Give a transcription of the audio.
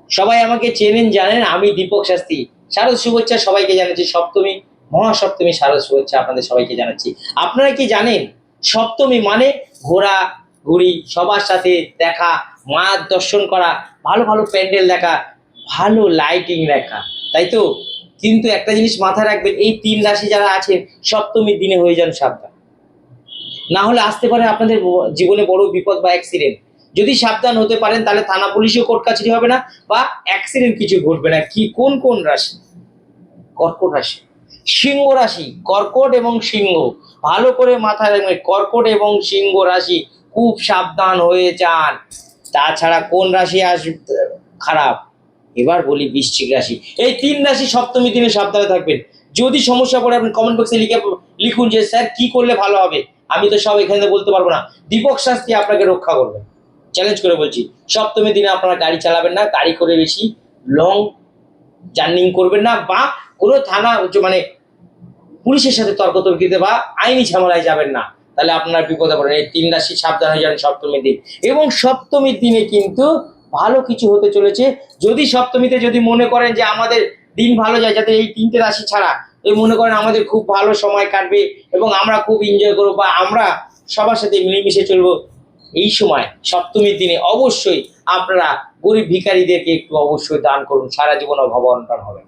সবাই আমাকে চেনেন জানেন, আমি দীপক শাস্ত্রী। শারদ শুভেচ্ছা সবাইকে জানাচ্ছি, সপ্তমী মহাসপ্তমী শারদ শুভেচ্ছা আপনাদের সবাইকে জানাচ্ছি। আপনারা কি জানেন সপ্তমী মানে ঘোরা ঘুরি, সবার সাথে দেখা, মার দর্শন করা, ভালো ভালো প্যান্ডেল দেখা, ভালো লাইটিং দেখা, তাই তো? কিন্তু একটা জিনিস মাথায় রাখবেন, এই 3 রাশি যারা আছেন সপ্তমীর দিনে হয়ে যান সাবধান, না হলে আসতে পারে আপনাদের জীবনে বড় বিপদ বা অ্যাক্সিডেন্ট। যদি সাবধান হতে পারেন তাহলে থানা পুলিশও কোর্ট কাছারি হবে না বা অ্যাক্সিডেন্ট কিছু ঘটবে না। কি কোন কোন রাশি? কর্কট রাশি, সিংহ রাশি, কর্কট এবং সিংহ, ভালো করে মাথায় রাখবেন, কর্কট এবং সিংহ রাশি খুব সাবধান হয়ে যান। তাছাড়া কোন রাশি খারাপ? এবার বলি বৃশ্চিক রাশি। এই 3 রাশি সপ্তমী দিনে সাবধানে থাকবেন। যদি সমস্যা পড়ে আপনি কমেন্ট বক্সে লিখুন যে স্যার কি করলে ভালো হবে। আমি তো সব এখানে বলতে পারবো না, দীপক শাস্ত্রী আপনাকে রক্ষা করবে, চ্যালেঞ্জ করে বলছি। সপ্তমী দিনে আপনারা গাড়ি চালাবেন না, গাড়ি করে বেশি লং জার্নিং করবেন না, বা কোনো থানা মানে পুলিশের সাথে তর্কতর্কিতে বা আইনি ঝামেলায় যাবেন না, তাহলে আপনার বিপদে পড়েন। এই 3 রাশি সাবধান হয়ে যান সপ্তমীর দিন। এবং সপ্তমীর দিনে কিন্তু ভালো কিছু হতে চলেছে। যদি সপ্তমীতে যদি মনে করেন যে আমাদের দিন ভালো যায়, যাতে এই 3টে রাশি ছাড়া এই মনে করেন আমাদের খুব ভালো সময় কাটবে এবং আমরা খুব এনজয় করবো বা আমরা সবার সাথে মিলেমিশে চলবো, এই সময় সপ্তমীর দিনে অবশ্যই আপনারা গরিব ভিখারিদেরকে একটু অবশ্যই দান করুন, সারা জীবন অভাব অনটন হবে।